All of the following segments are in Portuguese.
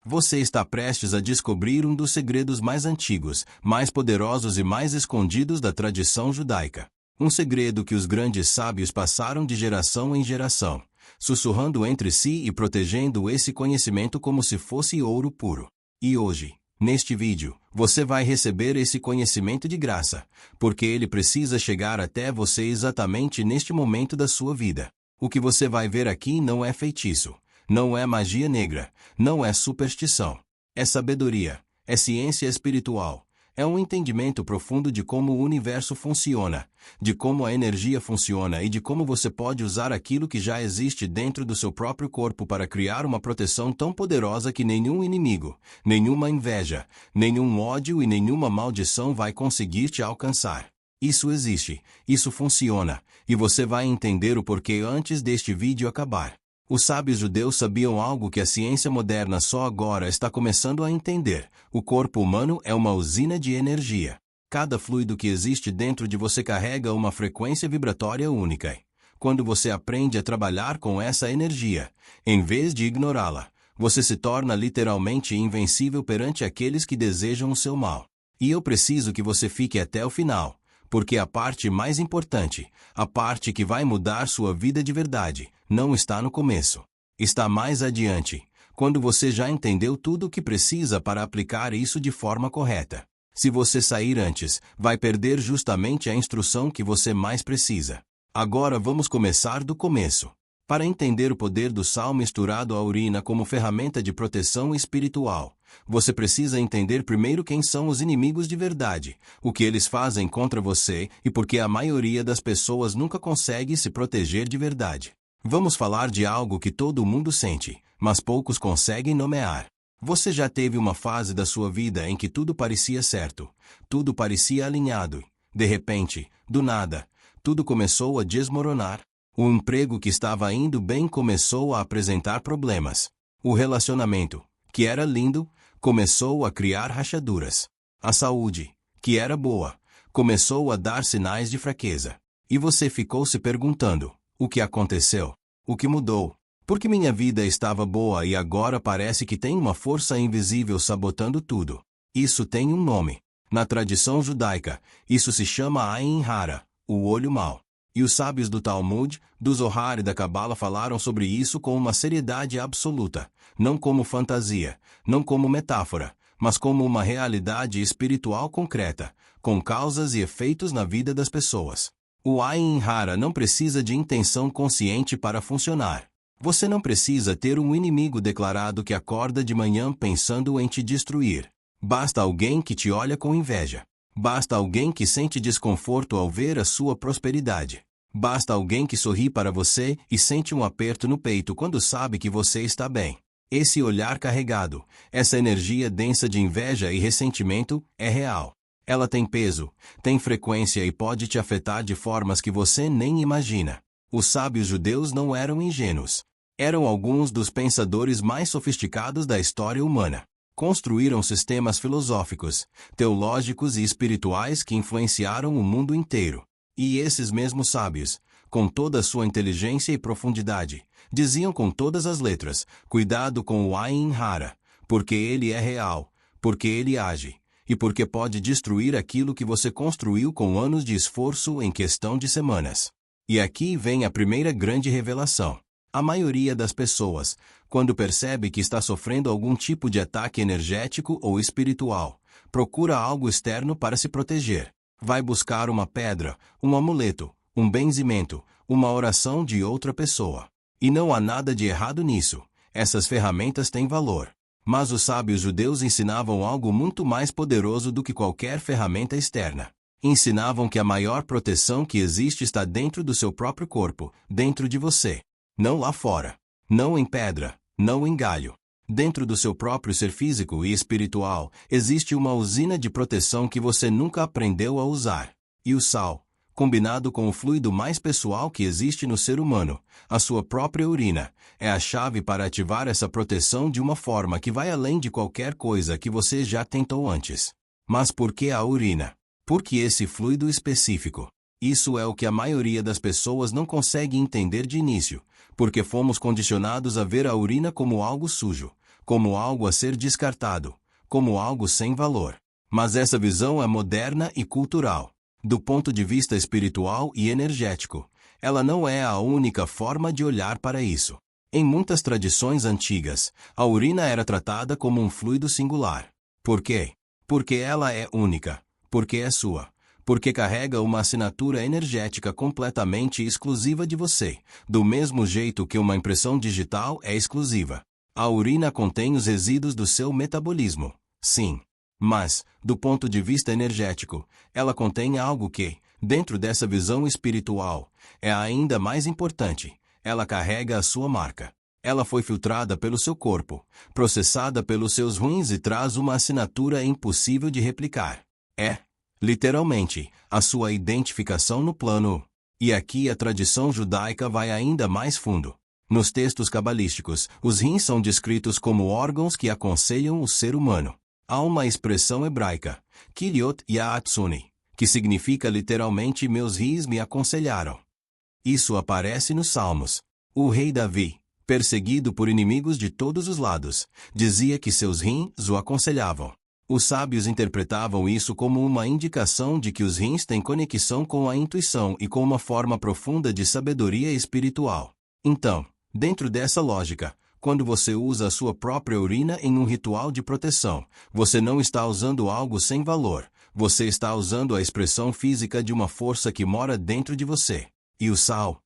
Você está prestes a descobrir um dos segredos mais antigos, mais poderosos e mais escondidos da tradição judaica. Um segredo que os grandes sábios passaram de geração em geração, sussurrando entre si e protegendo esse conhecimento como se fosse ouro puro. E hoje, neste vídeo, você vai receber esse conhecimento de graça, porque ele precisa chegar até você exatamente neste momento da sua vida. O que você vai ver aqui não é feitiço, não é magia negra, não é superstição. É sabedoria, é ciência espiritual. É um entendimento profundo de como o universo funciona, de como a energia funciona e de como você pode usar aquilo que já existe dentro do seu próprio corpo para criar uma proteção tão poderosa que nenhum inimigo, nenhuma inveja, nenhum ódio e nenhuma maldição vai conseguir te alcançar. Isso existe, isso funciona, e você vai entender o porquê antes deste vídeo acabar. Os sábios judeus sabiam algo que a ciência moderna só agora está começando a entender. O corpo humano é uma usina de energia. Cada fluido que existe dentro de você carrega uma frequência vibratória única. Quando você aprende a trabalhar com essa energia, em vez de ignorá-la, você se torna literalmente invencível perante aqueles que desejam o seu mal. E eu preciso que você fique até o final, porque a parte mais importante, a parte que vai mudar sua vida de verdade, não está no começo. Está mais adiante, quando você já entendeu tudo o que precisa para aplicar isso de forma correta. Se você sair antes, vai perder justamente a instrução que você mais precisa. Agora vamos começar do começo. Para entender o poder do sal misturado à urina como ferramenta de proteção espiritual, você precisa entender primeiro quem são os inimigos de verdade, o que eles fazem contra você e por que a maioria das pessoas nunca consegue se proteger de verdade. Vamos falar de algo que todo mundo sente, mas poucos conseguem nomear. Você já teve uma fase da sua vida em que tudo parecia certo, tudo parecia alinhado, de repente, do nada, tudo começou a desmoronar? O emprego que estava indo bem começou a apresentar problemas. O relacionamento, que era lindo, começou a criar rachaduras. A saúde, que era boa, começou a dar sinais de fraqueza. E você ficou se perguntando: o que aconteceu? O que mudou? Por que minha vida estava boa e agora parece que tem uma força invisível sabotando tudo? Isso tem um nome. Na tradição judaica, isso se chama Ain Hara, o olho mau. E os sábios do Talmud, do Zohar e da Cabala falaram sobre isso com uma seriedade absoluta, não como fantasia, não como metáfora, mas como uma realidade espiritual concreta, com causas e efeitos na vida das pessoas. O Ain Hara não precisa de intenção consciente para funcionar. Você não precisa ter um inimigo declarado que acorda de manhã pensando em te destruir. Basta alguém que te olha com inveja. Basta alguém que sente desconforto ao ver a sua prosperidade. Basta alguém que sorri para você e sente um aperto no peito quando sabe que você está bem. Esse olhar carregado, essa energia densa de inveja e ressentimento, é real. Ela tem peso, tem frequência e pode te afetar de formas que você nem imagina. Os sábios judeus não eram ingênuos. Eram alguns dos pensadores mais sofisticados da história humana. Construíram sistemas filosóficos, teológicos e espirituais que influenciaram o mundo inteiro. E esses mesmos sábios, com toda a sua inteligência e profundidade, diziam com todas as letras: cuidado com o Ain Hara, porque ele é real, porque ele age, e porque pode destruir aquilo que você construiu com anos de esforço em questão de semanas. E aqui vem a primeira grande revelação. A maioria das pessoas, quando percebe que está sofrendo algum tipo de ataque energético ou espiritual, procura algo externo para se proteger. Vai buscar uma pedra, um amuleto, um benzimento, uma oração de outra pessoa. E não há nada de errado nisso. Essas ferramentas têm valor. Mas os sábios judeus ensinavam algo muito mais poderoso do que qualquer ferramenta externa. Ensinavam que a maior proteção que existe está dentro do seu próprio corpo, dentro de você. Não lá fora. Não em pedra, não em galho. Dentro do seu próprio ser físico e espiritual, existe uma usina de proteção que você nunca aprendeu a usar. E o sal, combinado com o fluido mais pessoal que existe no ser humano, a sua própria urina, é a chave para ativar essa proteção de uma forma que vai além de qualquer coisa que você já tentou antes. Mas por que a urina? Por que esse fluido específico? Isso é o que a maioria das pessoas não consegue entender de início, porque fomos condicionados a ver a urina como algo sujo, como algo a ser descartado, como algo sem valor. Mas essa visão é moderna e cultural. Do ponto de vista espiritual e energético, ela não é a única forma de olhar para isso. Em muitas tradições antigas, a urina era tratada como um fluido singular. Por quê? Porque ela é única, porque é sua, porque carrega uma assinatura energética completamente exclusiva de você, do mesmo jeito que uma impressão digital é exclusiva. A urina contém os resíduos do seu metabolismo, sim. Mas, do ponto de vista energético, ela contém algo que, dentro dessa visão espiritual, é ainda mais importante. Ela carrega a sua marca. Ela foi filtrada pelo seu corpo, processada pelos seus rins e traz uma assinatura impossível de replicar. É, literalmente, a sua identificação no plano. E aqui a tradição judaica vai ainda mais fundo. Nos textos cabalísticos, os rins são descritos como órgãos que aconselham o ser humano. Há uma expressão hebraica, Kiliot Yaatsuni, que significa literalmente meus rins me aconselharam. Isso aparece nos Salmos. O rei Davi, perseguido por inimigos de todos os lados, dizia que seus rins o aconselhavam. Os sábios interpretavam isso como uma indicação de que os rins têm conexão com a intuição e com uma forma profunda de sabedoria espiritual. Então, dentro dessa lógica, quando você usa a sua própria urina em um ritual de proteção, você não está usando algo sem valor, você está usando a expressão física de uma força que mora dentro de você. E o sal,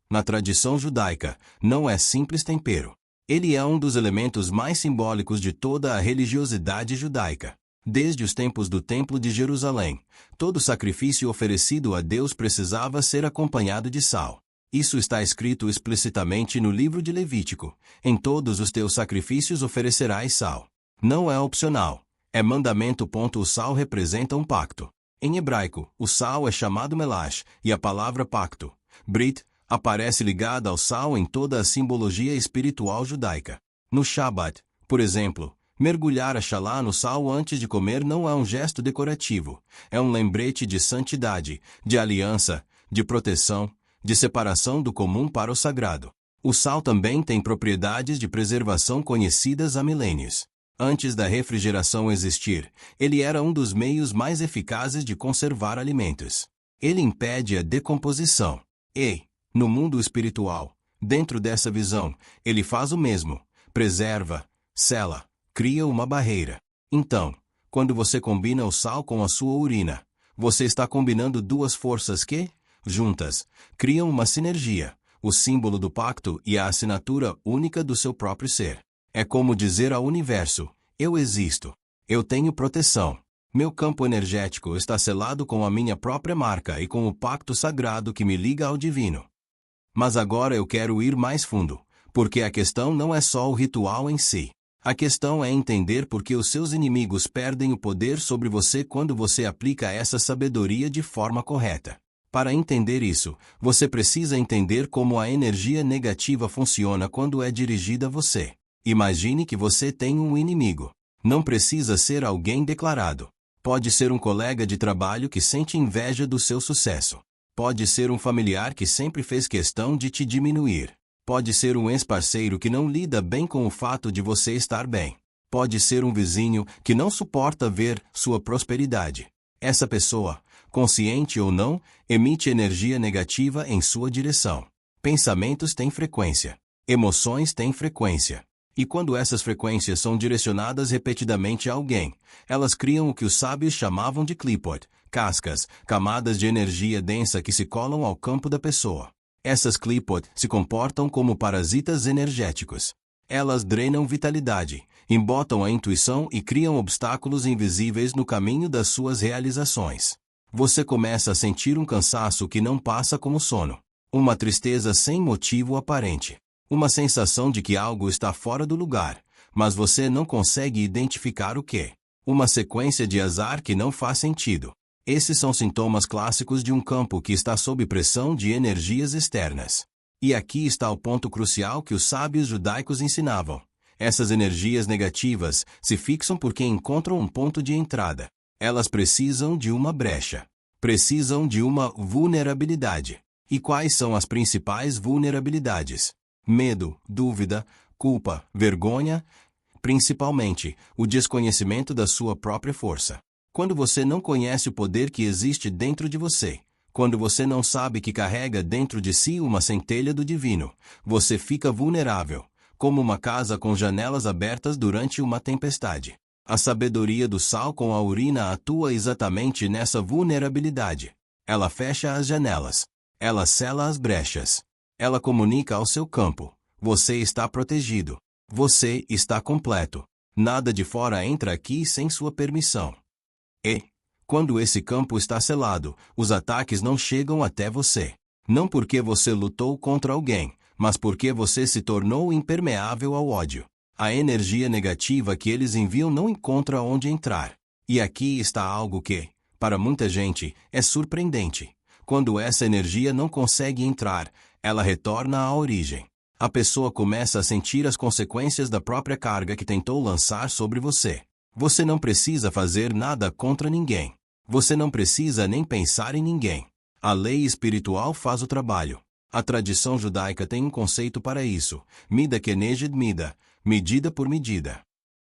na tradição judaica, não é simples tempero. Ele é um dos elementos mais simbólicos de toda a religiosidade judaica. Desde os tempos do Templo de Jerusalém, todo sacrifício oferecido a Deus precisava ser acompanhado de sal. Isso está escrito explicitamente no livro de Levítico. Em todos os teus sacrifícios oferecerás sal. Não é opcional, é mandamento. O sal representa um pacto. Em hebraico, o sal é chamado melash, e a palavra pacto, brit, aparece ligada ao sal em toda a simbologia espiritual judaica. No Shabat, por exemplo, mergulhar a xalá no sal antes de comer não é um gesto decorativo, é um lembrete de santidade, de aliança, de proteção, de separação do comum para o sagrado. O sal também tem propriedades de preservação conhecidas há milênios. Antes da refrigeração existir, ele era um dos meios mais eficazes de conservar alimentos. Ele impede a decomposição. E, no mundo espiritual, dentro dessa visão, ele faz o mesmo, preserva, sela, cria uma barreira. Então, quando você combina o sal com a sua urina, você está combinando duas forças que, juntas, criam uma sinergia, o símbolo do pacto e a assinatura única do seu próprio ser. É como dizer ao universo, eu existo, eu tenho proteção. Meu campo energético está selado com a minha própria marca e com o pacto sagrado que me liga ao divino. Mas agora eu quero ir mais fundo, porque a questão não é só o ritual em si. A questão é entender por que os seus inimigos perdem o poder sobre você quando você aplica essa sabedoria de forma correta. Para entender isso, você precisa entender como a energia negativa funciona quando é dirigida a você. Imagine que você tem um inimigo. Não precisa ser alguém declarado. Pode ser um colega de trabalho que sente inveja do seu sucesso. Pode ser um familiar que sempre fez questão de te diminuir. Pode ser um ex-parceiro que não lida bem com o fato de você estar bem. Pode ser um vizinho que não suporta ver sua prosperidade. Essa pessoa, consciente ou não, emite energia negativa em sua direção. Pensamentos têm frequência. Emoções têm frequência. E quando essas frequências são direcionadas repetidamente a alguém, elas criam o que os sábios chamavam de klipot, cascas, camadas de energia densa que se colam ao campo da pessoa. Essas klipot se comportam como parasitas energéticos. Elas drenam vitalidade, embotam a intuição e criam obstáculos invisíveis no caminho das suas realizações. Você começa a sentir um cansaço que não passa como sono, uma tristeza sem motivo aparente. Uma sensação de que algo está fora do lugar, mas você não consegue identificar o que. Uma sequência de azar que não faz sentido. Esses são sintomas clássicos de um campo que está sob pressão de energias externas. E aqui está o ponto crucial que os sábios judaicos ensinavam. Essas energias negativas se fixam porque encontram um ponto de entrada. Elas precisam de uma brecha. Precisam de uma vulnerabilidade. E quais são as principais vulnerabilidades? Medo, dúvida, culpa, vergonha, Principalmente, o desconhecimento da sua própria força. Quando você não conhece o poder que existe dentro de você, quando você não sabe que carrega dentro de si uma centelha do divino, você fica vulnerável, como uma casa com janelas abertas durante uma tempestade. A sabedoria do sal com a urina atua exatamente nessa vulnerabilidade. Ela fecha as janelas. Ela sela as brechas. Ela comunica ao seu campo: você está protegido. Você está completo. Nada de fora entra aqui sem sua permissão. E, quando esse campo está selado, os ataques não chegam até você. Não porque você lutou contra alguém, mas porque você se tornou impermeável ao ódio. A energia negativa que eles enviam não encontra onde entrar. E aqui está algo que, para muita gente, é surpreendente. Quando essa energia não consegue entrar, ela retorna à origem. A pessoa começa a sentir as consequências da própria carga que tentou lançar sobre você. Você não precisa fazer nada contra ninguém. Você não precisa nem pensar em ninguém. A lei espiritual faz o trabalho. A tradição judaica tem um conceito para isso: mida keneged mida, medida por medida.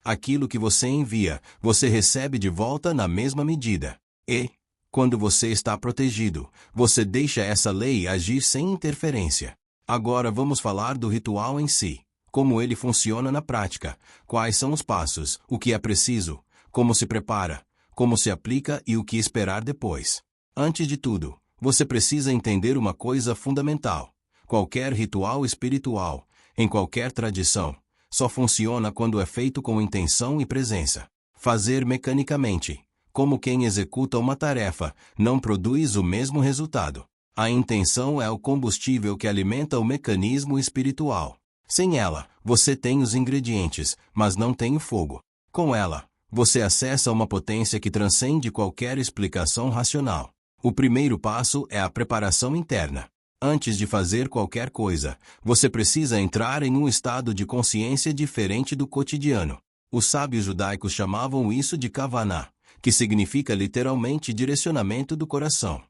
Aquilo que você envia, você recebe de volta na mesma medida. E, quando você está protegido, você deixa essa lei agir sem interferência. Agora vamos falar do ritual em si. Como ele funciona na prática, quais são os passos, o que é preciso, como se prepara, como se aplica e o que esperar depois. Antes de tudo, você precisa entender uma coisa fundamental. Qualquer ritual espiritual, em qualquer tradição, só funciona quando é feito com intenção e presença. Fazer mecanicamente, como quem executa uma tarefa, não produz o mesmo resultado. A intenção é o combustível que alimenta o mecanismo espiritual. Sem ela, você tem os ingredientes, mas não tem o fogo. Com ela, você acessa uma potência que transcende qualquer explicação racional. O primeiro passo é a preparação interna. Antes de fazer qualquer coisa, você precisa entrar em um estado de consciência diferente do cotidiano. Os sábios judaicos chamavam isso de kavaná, que significa literalmente direcionamento do coração.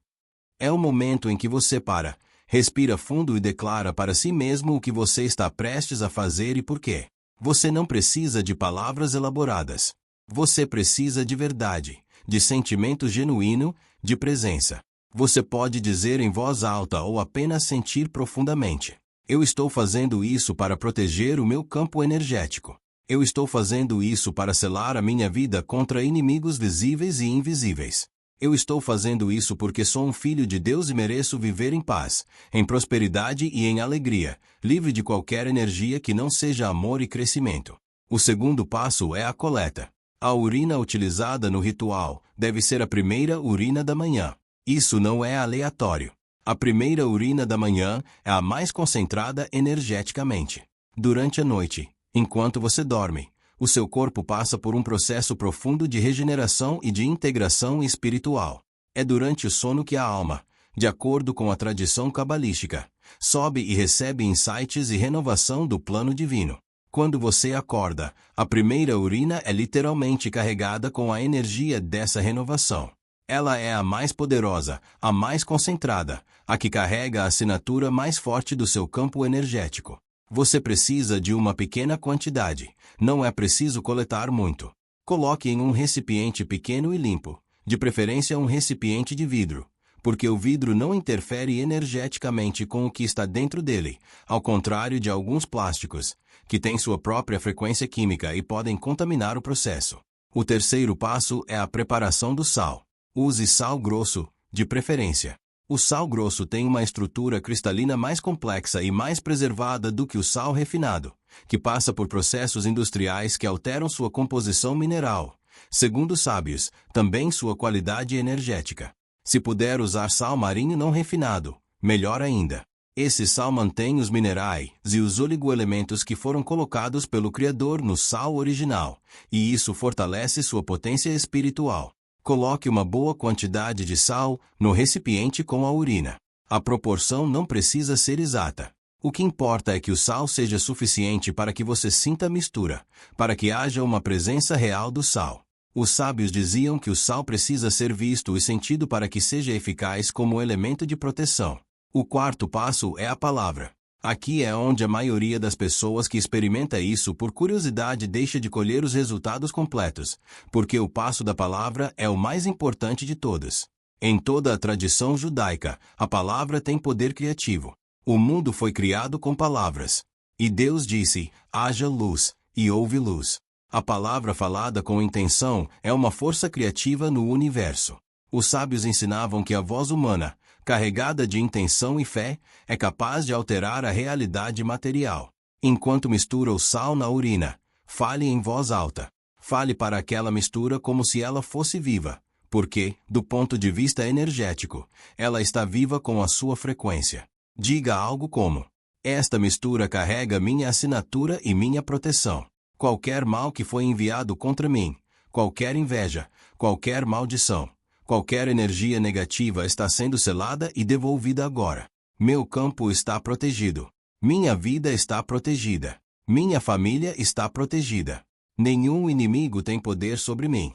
É o momento em que você para, respira fundo e declara para si mesmo o que você está prestes a fazer e por quê. Você não precisa de palavras elaboradas. Você precisa de verdade, de sentimento genuíno, de presença. Você pode dizer em voz alta ou apenas sentir profundamente: eu estou fazendo isso para proteger o meu campo energético. Eu estou fazendo isso para selar a minha vida contra inimigos visíveis e invisíveis. Eu estou fazendo isso porque sou um filho de Deus e mereço viver em paz, em prosperidade e em alegria, livre de qualquer energia que não seja amor e crescimento. O segundo passo é a coleta. A urina utilizada no ritual deve ser a primeira urina da manhã. Isso não é aleatório. A primeira urina da manhã é a mais concentrada energeticamente. Durante a noite, enquanto você dorme, o seu corpo passa por um processo profundo de regeneração e de integração espiritual. É durante o sono que a alma, de acordo com a tradição cabalística, sobe e recebe insights e renovação do plano divino. Quando você acorda, a primeira urina é literalmente carregada com a energia dessa renovação. Ela é a mais poderosa, a mais concentrada, a que carrega a assinatura mais forte do seu campo energético. Você precisa de uma pequena quantidade, não é preciso coletar muito. Coloque em um recipiente pequeno e limpo, de preferência um recipiente de vidro, porque o vidro não interfere energeticamente com o que está dentro dele, ao contrário de alguns plásticos, que têm sua própria frequência química e podem contaminar o processo. O terceiro passo é a preparação do sal. Use sal grosso, de preferência. O sal grosso tem uma estrutura cristalina mais complexa e mais preservada do que o sal refinado, que passa por processos industriais que alteram sua composição mineral. Segundo os sábios, também sua qualidade energética. Se puder usar sal marinho não refinado, melhor ainda. Esse sal mantém os minerais e os oligoelementos que foram colocados pelo Criador no sal original, e isso fortalece sua potência espiritual. Coloque uma boa quantidade de sal no recipiente com a urina. A proporção não precisa ser exata. O que importa é que o sal seja suficiente para que você sinta a mistura, para que haja uma presença real do sal. Os sábios diziam que o sal precisa ser visto e sentido para que seja eficaz como elemento de proteção. O quarto passo é a palavra. Aqui é onde a maioria das pessoas que experimenta isso por curiosidade deixa de colher os resultados completos, porque o passo da palavra é o mais importante de todos. Em toda a tradição judaica, a palavra tem poder criativo. O mundo foi criado com palavras. E Deus disse, haja luz, e houve luz. A palavra falada com intenção é uma força criativa no universo. Os sábios ensinavam que a voz humana, carregada de intenção e fé, é capaz de alterar a realidade material. Enquanto mistura o sal na urina, fale em voz alta. Fale para aquela mistura como se ela fosse viva, porque, do ponto de vista energético, ela está viva com a sua frequência. Diga algo como: esta mistura carrega minha assinatura e minha proteção. Qualquer mal que foi enviado contra mim, qualquer inveja, qualquer maldição, qualquer energia negativa está sendo selada e devolvida agora. Meu campo está protegido. Minha vida está protegida. Minha família está protegida. Nenhum inimigo tem poder sobre mim.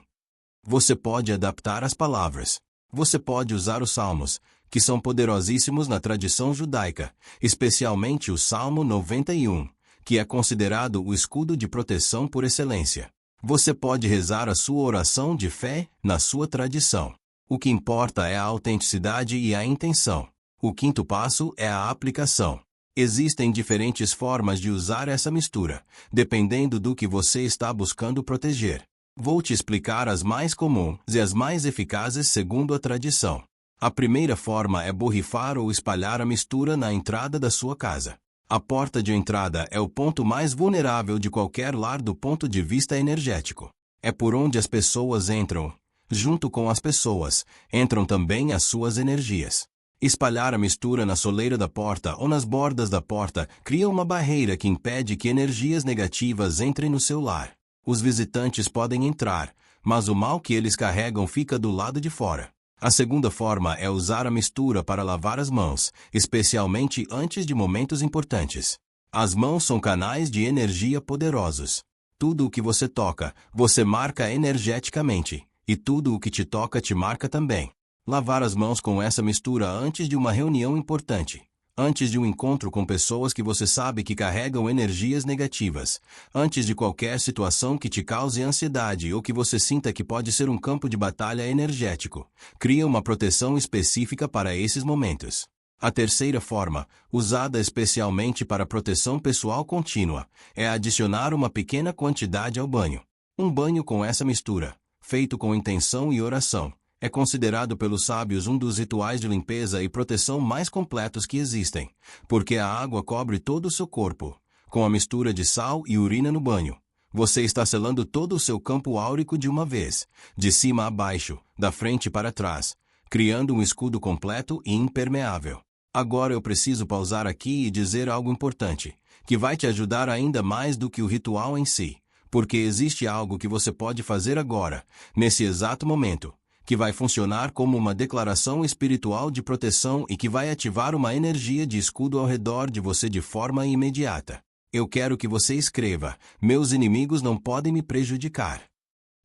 Você pode adaptar as palavras. Você pode usar os salmos, que são poderosíssimos na tradição judaica, especialmente o Salmo 91, que é considerado o escudo de proteção por excelência. Você pode rezar a sua oração de fé na sua tradição. O que importa é a autenticidade e a intenção. O quinto passo é a aplicação. Existem diferentes formas de usar essa mistura, dependendo do que você está buscando proteger. Vou te explicar as mais comuns e as mais eficazes segundo a tradição. A primeira forma é borrifar ou espalhar a mistura na entrada da sua casa. A porta de entrada é o ponto mais vulnerável de qualquer lar do ponto de vista energético. É por onde as pessoas entram. Junto com as pessoas, entram também as suas energias. Espalhar a mistura na soleira da porta ou nas bordas da porta cria uma barreira que impede que energias negativas entrem no seu lar. Os visitantes podem entrar, mas o mal que eles carregam fica do lado de fora. A segunda forma é usar a mistura para lavar as mãos, especialmente antes de momentos importantes. As mãos são canais de energia poderosos. Tudo o que você toca, você marca energeticamente. E tudo o que te toca te marca também. Lavar as mãos com essa mistura antes de uma reunião importante. Antes de um encontro com pessoas que você sabe que carregam energias negativas. Antes de qualquer situação que te cause ansiedade ou que você sinta que pode ser um campo de batalha energético. Cria uma proteção específica para esses momentos. A terceira forma, usada especialmente para proteção pessoal contínua, é adicionar uma pequena quantidade ao banho. Um banho com essa mistura, feito com intenção e oração, é considerado pelos sábios um dos rituais de limpeza e proteção mais completos que existem, porque a água cobre todo o seu corpo. Com a mistura de sal e urina no banho, você está selando todo o seu campo áurico de uma vez, de cima a baixo, da frente para trás, criando um escudo completo e impermeável. Agora eu preciso pausar aqui e dizer algo importante, que vai te ajudar ainda mais do que o ritual em si. Porque existe algo que você pode fazer agora, nesse exato momento, que vai funcionar como uma declaração espiritual de proteção e que vai ativar uma energia de escudo ao redor de você de forma imediata. Eu quero que você escreva: meus inimigos não podem me prejudicar.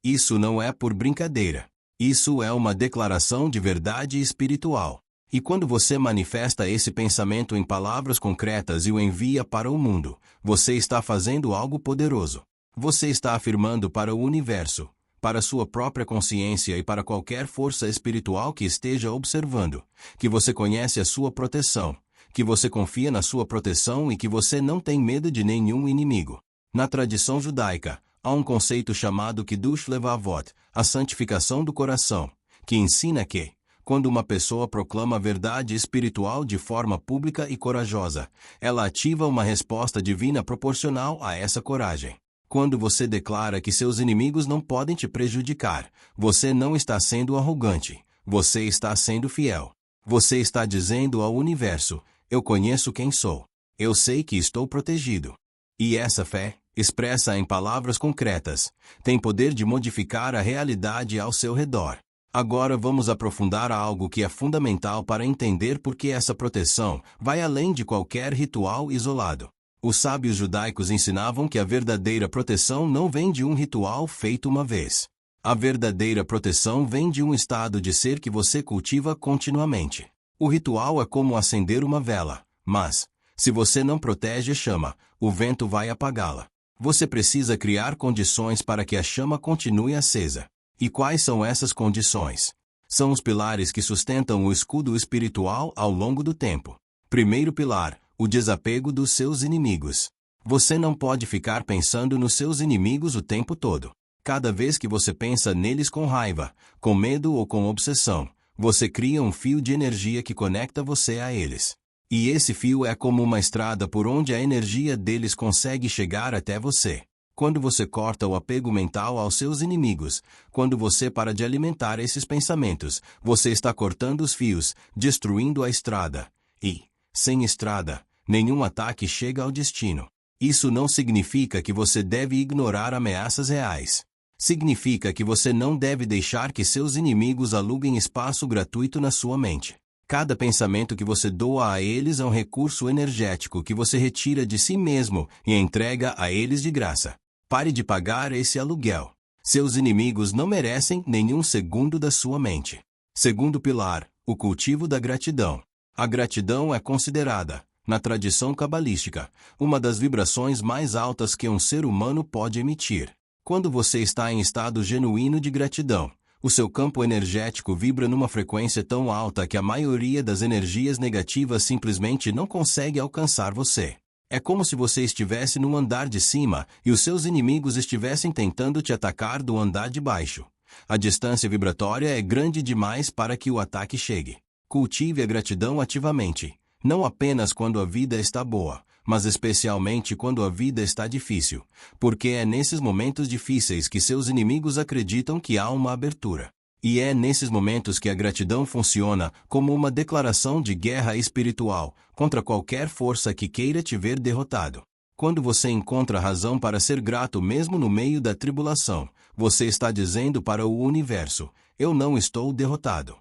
Isso não é por brincadeira. Isso é uma declaração de verdade espiritual. E quando você manifesta esse pensamento em palavras concretas e o envia para o mundo, você está fazendo algo poderoso. Você está afirmando para o universo, para sua própria consciência e para qualquer força espiritual que esteja observando, que você conhece a sua proteção, que você confia na sua proteção e que você não tem medo de nenhum inimigo. Na tradição judaica, há um conceito chamado Kiddush Levavot, a santificação do coração, que ensina que, quando uma pessoa proclama a verdade espiritual de forma pública e corajosa, ela ativa uma resposta divina proporcional a essa coragem. Quando você declara que seus inimigos não podem te prejudicar, você não está sendo arrogante, você está sendo fiel. Você está dizendo ao universo: eu conheço quem sou. Eu sei que estou protegido. E essa fé, expressa em palavras concretas, tem poder de modificar a realidade ao seu redor. Agora vamos aprofundar algo que é fundamental para entender por que essa proteção vai além de qualquer ritual isolado. Os sábios judaicos ensinavam que a verdadeira proteção não vem de um ritual feito uma vez. A verdadeira proteção vem de um estado de ser que você cultiva continuamente. O ritual é como acender uma vela, mas, Se você não protege a chama, o vento vai apagá-la. Você precisa criar condições para que a chama continue acesa. E quais são essas condições? São os pilares que sustentam o escudo espiritual ao longo do tempo. Primeiro pilar, o desapego dos seus inimigos. Você não pode ficar pensando nos seus inimigos o tempo todo. Cada vez que você pensa neles com raiva, com medo ou com obsessão, você cria um fio de energia que conecta você a eles. E esse fio é como uma estrada por onde a energia deles consegue chegar até você. Quando você corta o apego mental aos seus inimigos, quando você para de alimentar esses pensamentos, você está cortando os fios, destruindo a estrada. E, sem estrada, nenhum ataque chega ao destino. Isso não significa que você deve ignorar ameaças reais. Significa que você não deve deixar que seus inimigos aluguem espaço gratuito na sua mente. Cada pensamento que você doa a eles é um recurso energético que você retira de si mesmo e entrega a eles de graça. Pare de pagar esse aluguel. Seus inimigos não merecem nenhum segundo da sua mente. Segundo pilar, o cultivo da gratidão. A gratidão é considerada, na tradição cabalística, uma das vibrações mais altas que um ser humano pode emitir. Quando você está em estado genuíno de gratidão, o seu campo energético vibra numa frequência tão alta que a maioria das energias negativas simplesmente não consegue alcançar você. É como se você estivesse no andar de cima e os seus inimigos estivessem tentando te atacar do andar de baixo. A distância vibratória é grande demais para que o ataque chegue. Cultive a gratidão ativamente, não apenas quando a vida está boa, mas especialmente quando a vida está difícil, porque é nesses momentos difíceis que seus inimigos acreditam que há uma abertura. E é nesses momentos que a gratidão funciona como uma declaração de guerra espiritual contra qualquer força que queira te ver derrotado. Quando você encontra razão para ser grato mesmo no meio da tribulação, você está dizendo para o universo: eu não estou derrotado.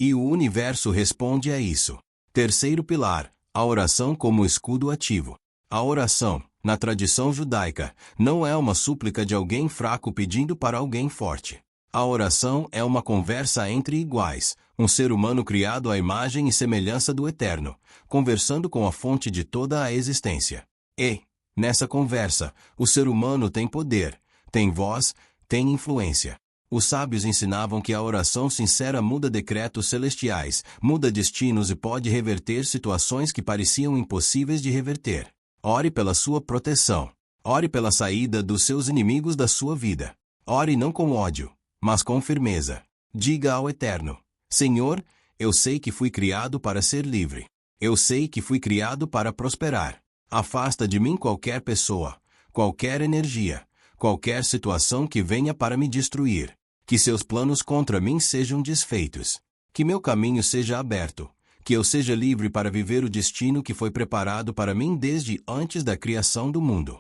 E o universo responde a isso. Terceiro pilar, a oração como escudo ativo. A oração, na tradição judaica, não é uma súplica de alguém fraco pedindo para alguém forte. A oração é uma conversa entre iguais, um ser humano criado à imagem e semelhança do Eterno, conversando com a fonte de toda a existência. E, nessa conversa, o ser humano tem poder, tem voz, tem influência. Os sábios ensinavam que a oração sincera muda decretos celestiais, muda destinos e pode reverter situações que pareciam impossíveis de reverter. Ore pela sua proteção. Ore pela saída dos seus inimigos da sua vida. Ore não com ódio, mas com firmeza. Diga ao Eterno: Senhor, eu sei que fui criado para ser livre. Eu sei que fui criado para prosperar. Afasta de mim qualquer pessoa, qualquer energia, qualquer situação que venha para me destruir. Que seus planos contra mim sejam desfeitos. Que meu caminho seja aberto. Que eu seja livre para viver o destino que foi preparado para mim desde antes da criação do mundo.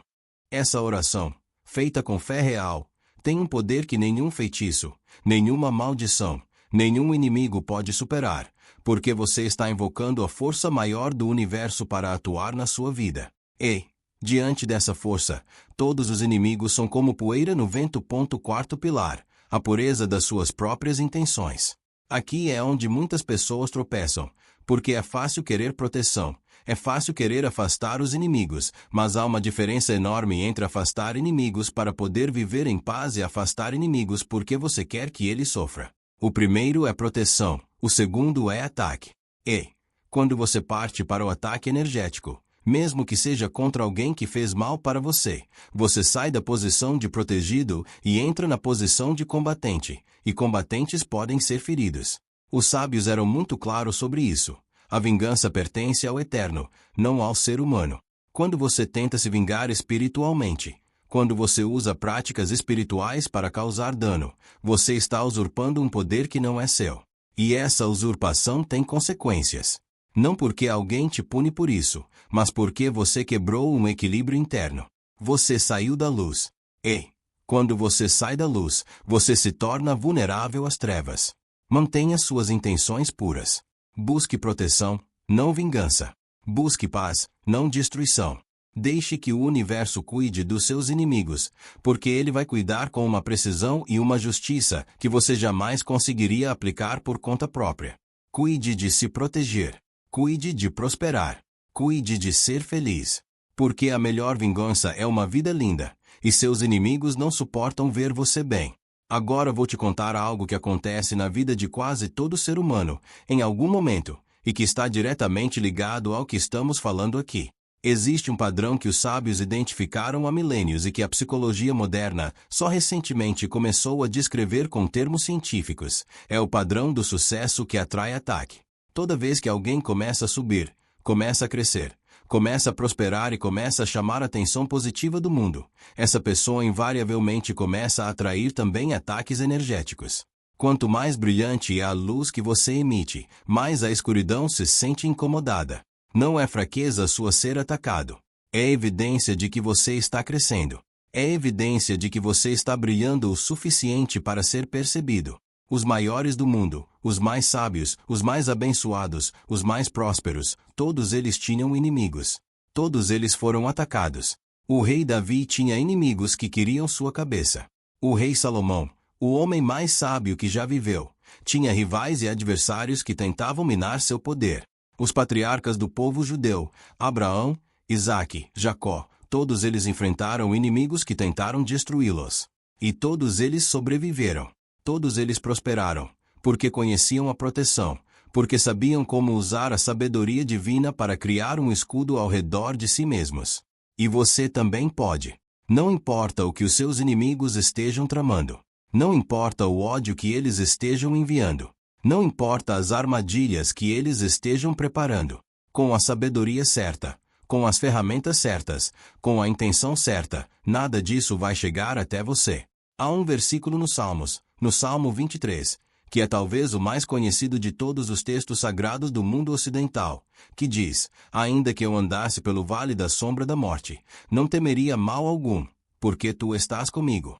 Essa oração, feita com fé real, tem um poder que nenhum feitiço, nenhuma maldição, nenhum inimigo pode superar, porque você está invocando a força maior do universo para atuar na sua vida. E, diante dessa força, todos os inimigos são como poeira no vento. Quarto pilar, a pureza das suas próprias intenções. Aqui é onde muitas pessoas tropeçam, porque é fácil querer proteção, é fácil querer afastar os inimigos, mas há uma diferença enorme entre afastar inimigos para poder viver em paz e afastar inimigos porque você quer que ele sofra. O primeiro é proteção, o segundo é ataque. E, quando você parte para o ataque energético, mesmo que seja contra alguém que fez mal para você, você sai da posição de protegido e entra na posição de combatente, e combatentes podem ser feridos. Os sábios eram muito claros sobre isso. A vingança pertence ao Eterno, não ao ser humano. Quando você tenta se vingar espiritualmente, quando você usa práticas espirituais para causar dano, você está usurpando um poder que não é seu. E essa usurpação tem consequências. Não porque alguém te pune por isso, mas porque você quebrou um equilíbrio interno. Você saiu da luz. E, quando você sai da luz, você se torna vulnerável às trevas. Mantenha suas intenções puras. Busque proteção, não vingança. Busque paz, não destruição. Deixe que o universo cuide dos seus inimigos, porque ele vai cuidar com uma precisão e uma justiça que você jamais conseguiria aplicar por conta própria. Cuide de se proteger. Cuide de prosperar. Cuide de ser feliz. Porque a melhor vingança é uma vida linda, e seus inimigos não suportam ver você bem. Agora vou te contar algo que acontece na vida de quase todo ser humano, em algum momento, e que está diretamente ligado ao que estamos falando aqui. Existe um padrão que os sábios identificaram há milênios e que a psicologia moderna só recentemente começou a descrever com termos científicos. É o padrão do sucesso que atrai ataque. Toda vez que alguém começa a subir, começa a crescer, começa a prosperar e começa a chamar a atenção positiva do mundo, essa pessoa invariavelmente começa a atrair também ataques energéticos. Quanto mais brilhante é a luz que você emite, mais a escuridão se sente incomodada. Não é fraqueza sua ser atacado. É evidência de que você está crescendo. É evidência de que você está brilhando o suficiente para ser percebido. Os maiores do mundo, os mais sábios, os mais abençoados, os mais prósperos, todos eles tinham inimigos. Todos eles foram atacados. O rei Davi tinha inimigos que queriam sua cabeça. O rei Salomão, o homem mais sábio que já viveu, tinha rivais e adversários que tentavam minar seu poder. Os patriarcas do povo judeu, Abraão, Isaque, Jacó, todos eles enfrentaram inimigos que tentaram destruí-los. E todos eles sobreviveram. Todos eles prosperaram, porque conheciam a proteção, porque sabiam como usar a sabedoria divina para criar um escudo ao redor de si mesmos. E você também pode. Não importa o que os seus inimigos estejam tramando. Não importa o ódio que eles estejam enviando. Não importa as armadilhas que eles estejam preparando. Com a sabedoria certa, com as ferramentas certas, com a intenção certa, nada disso vai chegar até você. Há um versículo nos Salmos, no Salmo 23, que é talvez o mais conhecido de todos os textos sagrados do mundo ocidental, que diz: ainda que eu andasse pelo vale da sombra da morte, não temeria mal algum, porque tu estás comigo.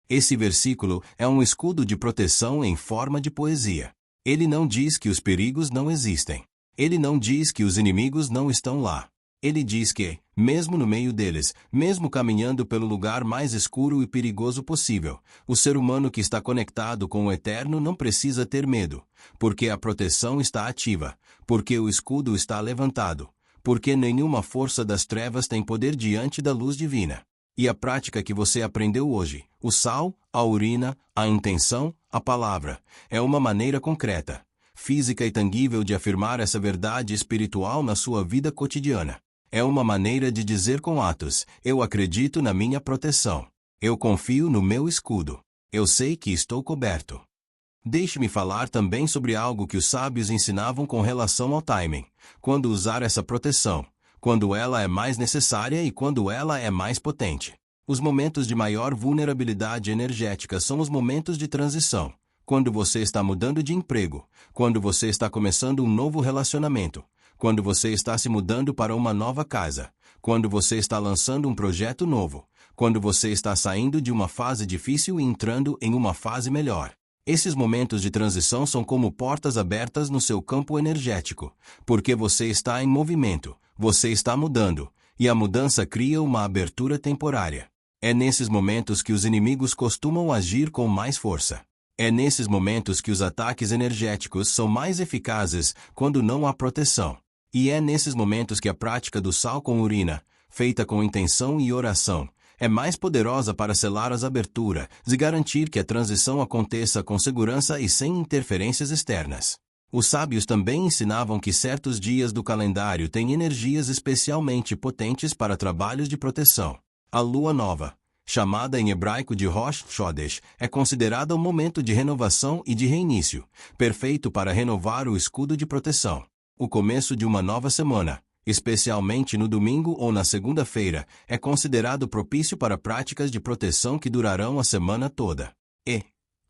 Esse versículo é um escudo de proteção em forma de poesia. Ele não diz que os perigos não existem. Ele não diz que os inimigos não estão lá. Ele diz que, mesmo no meio deles, mesmo caminhando pelo lugar mais escuro e perigoso possível, o ser humano que está conectado com o Eterno não precisa ter medo, porque a proteção está ativa, porque o escudo está levantado, porque nenhuma força das trevas tem poder diante da luz divina. E a prática que você aprendeu hoje, o sal, a urina, a intenção, a palavra, é uma maneira concreta, física e tangível de afirmar essa verdade espiritual na sua vida cotidiana. É uma maneira de dizer com atos: eu acredito na minha proteção. Eu confio no meu escudo. Eu sei que estou coberto. Deixe-me falar também sobre algo que os sábios ensinavam com relação ao timing, quando usar essa proteção, quando ela é mais necessária e quando ela é mais potente. Os momentos de maior vulnerabilidade energética são os momentos de transição, quando você está mudando de emprego, quando você está começando um novo relacionamento, quando você está se mudando para uma nova casa, quando você está lançando um projeto novo, quando você está saindo de uma fase difícil e entrando em uma fase melhor. Esses momentos de transição são como portas abertas no seu campo energético, porque você está em movimento, você está mudando, e a mudança cria uma abertura temporária. É nesses momentos que os inimigos costumam agir com mais força. É nesses momentos que os ataques energéticos são mais eficazes quando não há proteção. E é nesses momentos que a prática do sal com urina, feita com intenção e oração, é mais poderosa para selar as aberturas e garantir que a transição aconteça com segurança e sem interferências externas. Os sábios também ensinavam que certos dias do calendário têm energias especialmente potentes para trabalhos de proteção. A lua nova, chamada em hebraico de Rosh Chodesh, é considerada um momento de renovação e de reinício, perfeito para renovar o escudo de proteção. O começo de uma nova semana, especialmente no domingo ou na segunda-feira, é considerado propício para práticas de proteção que durarão a semana toda. E,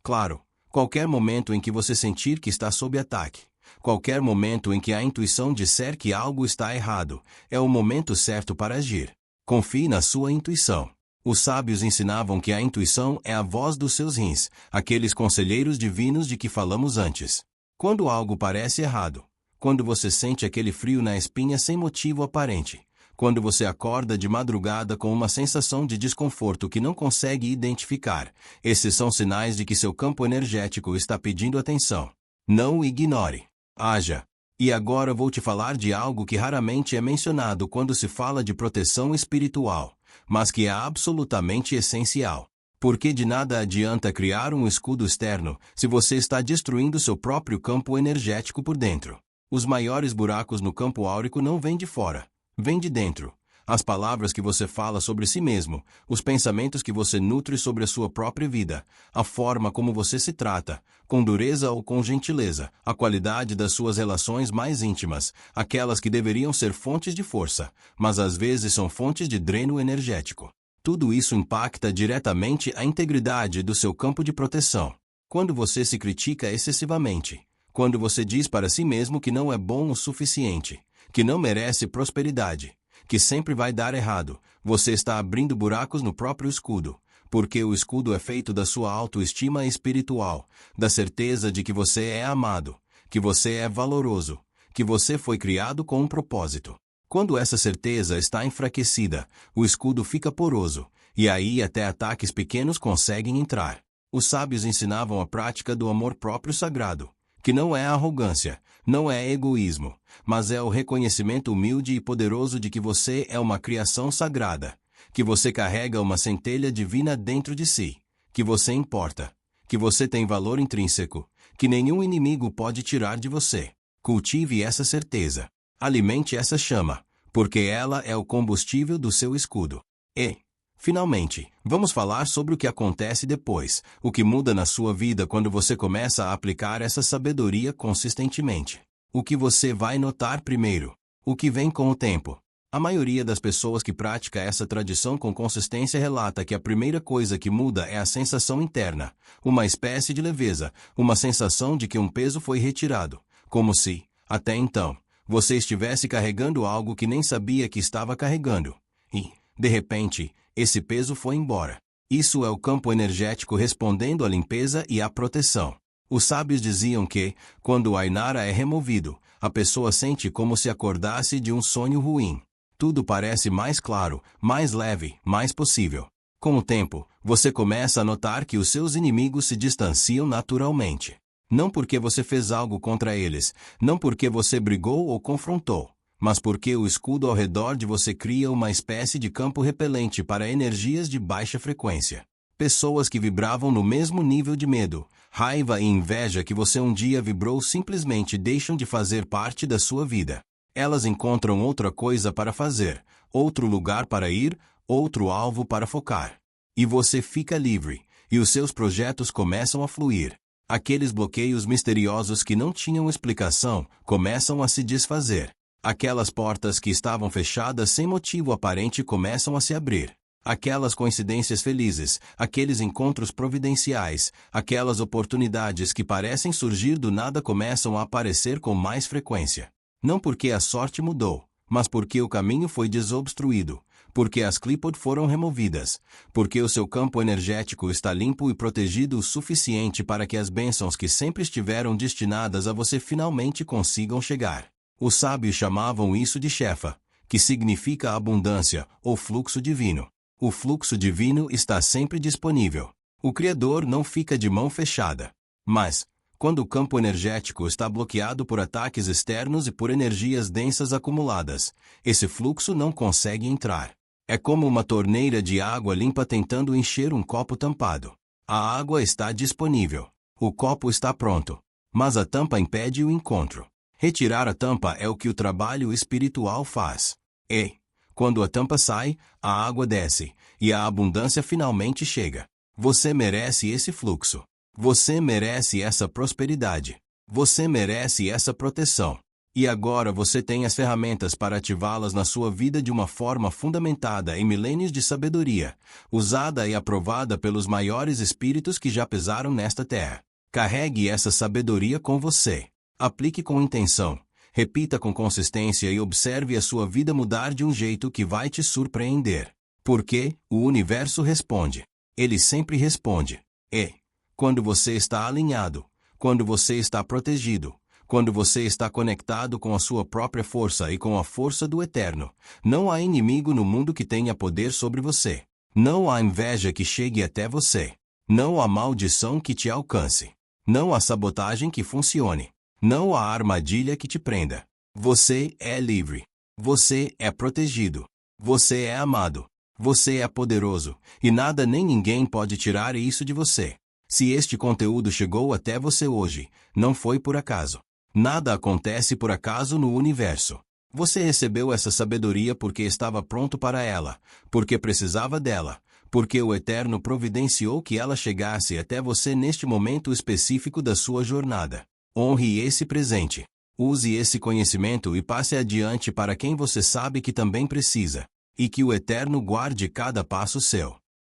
claro, qualquer momento em que você sentir que está sob ataque, qualquer momento em que a intuição disser que algo está errado, é o momento certo para agir. Confie na sua intuição. Os sábios ensinavam que a intuição é a voz dos seus rins, aqueles conselheiros divinos de que falamos antes. Quando algo parece errado, quando você sente aquele frio na espinha sem motivo aparente, quando você acorda de madrugada com uma sensação de desconforto que não consegue identificar, esses são sinais de que seu campo energético está pedindo atenção. Não o ignore. Haja. E agora vou te falar de algo que raramente é mencionado quando se fala de proteção espiritual, mas que é absolutamente essencial. Porque de nada adianta criar um escudo externo se você está destruindo seu próprio campo energético por dentro. Os maiores buracos no campo áurico não vêm de fora, vêm de dentro. As palavras que você fala sobre si mesmo, os pensamentos que você nutre sobre a sua própria vida, a forma como você se trata, com dureza ou com gentileza, a qualidade das suas relações mais íntimas, aquelas que deveriam ser fontes de força, mas às vezes são fontes de dreno energético. Tudo isso impacta diretamente a integridade do seu campo de proteção. Quando você se critica excessivamente, quando você diz para si mesmo que não é bom o suficiente, que não merece prosperidade, que sempre vai dar errado, você está abrindo buracos no próprio escudo, porque o escudo é feito da sua autoestima espiritual, da certeza de que você é amado, que você é valoroso, que você foi criado com um propósito. Quando essa certeza está enfraquecida, o escudo fica poroso, e aí até ataques pequenos conseguem entrar. Os sábios ensinavam a prática do amor próprio sagrado, que não é arrogância, não é egoísmo, mas é o reconhecimento humilde e poderoso de que você é uma criação sagrada, que você carrega uma centelha divina dentro de si, que você importa, que você tem valor intrínseco, que nenhum inimigo pode tirar de você. Cultive essa certeza. Alimente essa chama, porque ela é o combustível do seu escudo. E, finalmente, vamos falar sobre o que acontece depois, o que muda na sua vida quando você começa a aplicar essa sabedoria consistentemente. O que você vai notar primeiro? O que vem com o tempo? A maioria das pessoas que pratica essa tradição com consistência relata que a primeira coisa que muda é a sensação interna, uma espécie de leveza, uma sensação de que um peso foi retirado, como se, até então, você estivesse carregando algo que nem sabia que estava carregando. E, de repente, esse peso foi embora. Isso é o campo energético respondendo à limpeza e à proteção. Os sábios diziam que, quando o Ainara é removido, a pessoa sente como se acordasse de um sonho ruim. Tudo parece mais claro, mais leve, mais possível. Com o tempo, você começa a notar que os seus inimigos se distanciam naturalmente. Não porque você fez algo contra eles, não porque você brigou ou confrontou, mas porque o escudo ao redor de você cria uma espécie de campo repelente para energias de baixa frequência. Pessoas que vibravam no mesmo nível de medo, raiva e inveja que você um dia vibrou simplesmente deixam de fazer parte da sua vida. Elas encontram outra coisa para fazer, outro lugar para ir, outro alvo para focar. E você fica livre, e os seus projetos começam a fluir. Aqueles bloqueios misteriosos que não tinham explicação começam a se desfazer. Aquelas portas que estavam fechadas sem motivo aparente começam a se abrir. Aquelas coincidências felizes, aqueles encontros providenciais, aquelas oportunidades que parecem surgir do nada começam a aparecer com mais frequência. Não porque a sorte mudou, mas porque o caminho foi desobstruído, porque as clipboard foram removidas, porque o seu campo energético está limpo e protegido o suficiente para que as bênçãos que sempre estiveram destinadas a você finalmente consigam chegar. Os sábios chamavam isso de Shefa, que significa abundância, ou fluxo divino. O fluxo divino está sempre disponível. O Criador não fica de mão fechada. Mas, quando o campo energético está bloqueado por ataques externos e por energias densas acumuladas, esse fluxo não consegue entrar. É como uma torneira de água limpa tentando encher um copo tampado. A água está disponível. O copo está pronto. Mas a tampa impede o encontro. Retirar a tampa é o que o trabalho espiritual faz. E, quando a tampa sai, a água desce, e a abundância finalmente chega. Você merece esse fluxo. Você merece essa prosperidade. Você merece essa proteção. E agora você tem as ferramentas para ativá-las na sua vida de uma forma fundamentada em milênios de sabedoria, usada e aprovada pelos maiores espíritos que já pesaram nesta terra. Carregue essa sabedoria com você. Aplique com intenção. Repita com consistência e observe a sua vida mudar de um jeito que vai te surpreender. Porque o universo responde. Ele sempre responde. E, quando você está alinhado, quando você está protegido, quando você está conectado com a sua própria força e com a força do Eterno, não há inimigo no mundo que tenha poder sobre você. Não há inveja que chegue até você. Não há maldição que te alcance. Não há sabotagem que funcione. Não há armadilha que te prenda. Você é livre. Você é protegido. Você é amado. Você é poderoso, e nada nem ninguém pode tirar isso de você. Se este conteúdo chegou até você hoje, não foi por acaso. Nada acontece por acaso no universo. Você recebeu essa sabedoria porque estava pronto para ela, porque precisava dela, porque o Eterno providenciou que ela chegasse até você neste momento específico da sua jornada. Honre esse presente. Use esse conhecimento e passe adiante para quem você sabe que também precisa. E que o Eterno guarde cada passo seu.